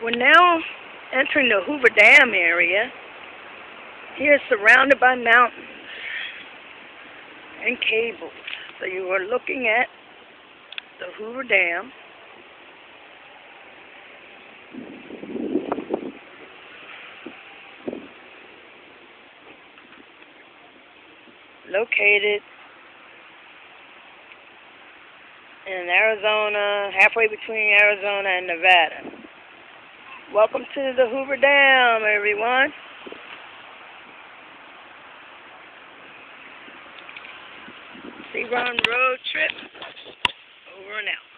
We're now entering the Hoover Dam area. Here, surrounded by mountains and cables. So you are looking at the Hoover Dam. Located in Arizona, halfway between Arizona and Nevada. Welcome to the Hoover Dam, everyone. See you on road trip. Over and out.